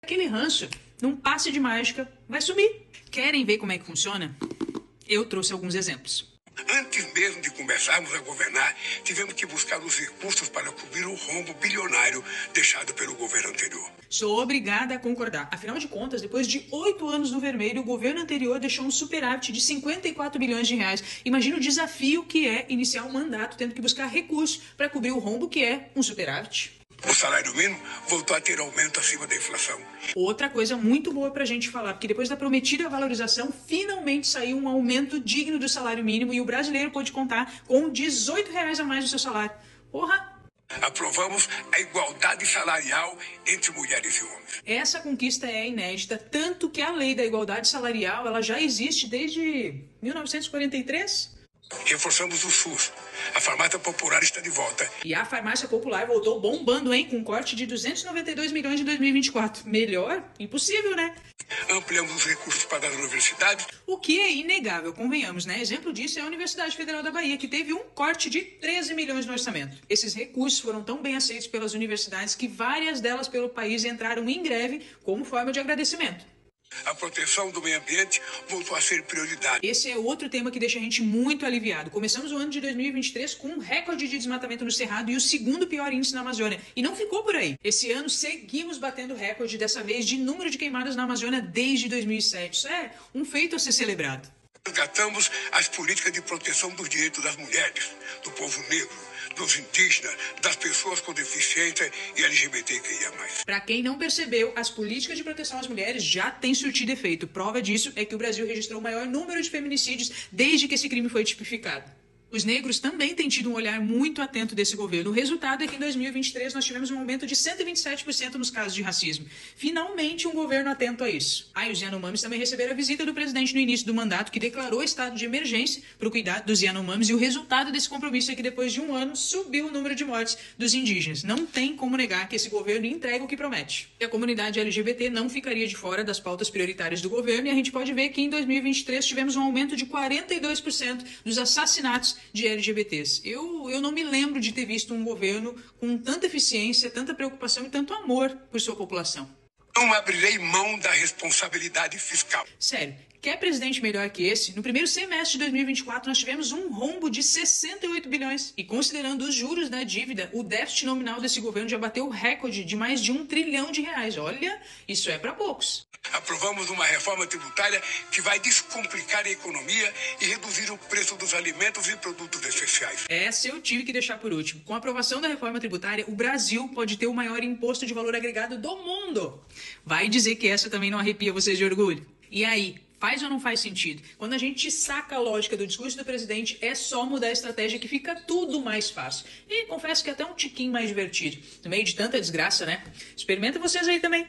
Aquele ranço, num passe de mágica, vai sumir. Querem ver como é que funciona? Eu trouxe alguns exemplos. Antes mesmo de começarmos a governar, tivemos que buscar os recursos para cobrir o rombo bilionário deixado pelo governo anterior. Sou obrigada a concordar. Afinal de contas, depois de 8 anos no vermelho, o governo anterior deixou um superávit de 54 bilhões de reais. Imagina o desafio que é iniciar um mandato tendo que buscar recursos para cobrir o rombo que é um superávit. O salário mínimo voltou a ter aumento acima da inflação. Outra coisa muito boa pra gente falar, porque depois da prometida valorização, finalmente saiu um aumento digno do salário mínimo e o brasileiro pode contar com R$18 a mais do seu salário. Porra! Aprovamos a igualdade salarial entre mulheres e homens. Essa conquista é inédita, tanto que a lei da igualdade salarial ela já existe desde 1943. Reforçamos o SUS. A farmácia popular está de volta. E a farmácia popular voltou bombando, hein? Com um corte de 292 milhões em 2024. Melhor? Impossível, né? Ampliamos os recursos para as universidades. O que é inegável, convenhamos, né? Exemplo disso é a Universidade Federal da Bahia, que teve um corte de 13 milhões no orçamento. Esses recursos foram tão bem aceitos pelas universidades que várias delas pelo país entraram em greve como forma de agradecimento. A proteção do meio ambiente voltou a ser prioridade. Esse é outro tema que deixa a gente muito aliviado. Começamos o ano de 2023 com um recorde de desmatamento no Cerrado e o segundo pior índice na Amazônia. E não ficou por aí. Esse ano seguimos batendo recorde, dessa vez de número de queimadas na Amazônia desde 2007. Isso é um feito a ser celebrado. Resgatamos as políticas de proteção dos direitos das mulheres, do povo negro, dos indígenas, das pessoas com deficiência e LGBTQIA+. Para quem não percebeu, as políticas de proteção às mulheres já têm surtido efeito. Prova disso é que o Brasil registrou o maior número de feminicídios desde que esse crime foi tipificado. Os negros também têm tido um olhar muito atento desse governo. O resultado é que em 2023 nós tivemos um aumento de 127% nos casos de racismo. Finalmente um governo atento a isso. Os Yanomamis também receberam a visita do presidente no início do mandato, que declarou estado de emergência para o cuidado dos Yanomamis, e o resultado desse compromisso é que depois de um ano subiu o número de mortes dos indígenas. Não tem como negar que esse governo entrega o que promete. E a comunidade LGBT não ficaria de fora das pautas prioritárias do governo, e a gente pode ver que em 2023 tivemos um aumento de 42% dos assassinatos de LGBTs. Eu não me lembro de ter visto um governo com tanta eficiência, tanta preocupação e tanto amor por sua população. Não abrirei mão da responsabilidade fiscal. Sério, quer presidente melhor que esse? No primeiro semestre de 2024 nós tivemos um rombo de 68 bilhões. E considerando os juros da dívida, o déficit nominal desse governo já bateu o recorde de mais de R$1 trilhão. Olha, isso é para poucos. Aprovamos uma reforma tributária que vai descomplicar a economia e reduzir o preço dos alimentos e produtos essenciais. Essa eu tive que deixar por último. Com a aprovação da reforma tributária, o Brasil pode ter o maior imposto de valor agregado do mundo. Vai dizer que essa também não arrepia vocês de orgulho? E aí? Faz ou não faz sentido? Quando a gente saca a lógica do discurso do presidente, é só mudar a estratégia que fica tudo mais fácil. E confesso que é até um tiquinho mais divertido. No meio de tanta desgraça, né? Experimenta vocês aí também.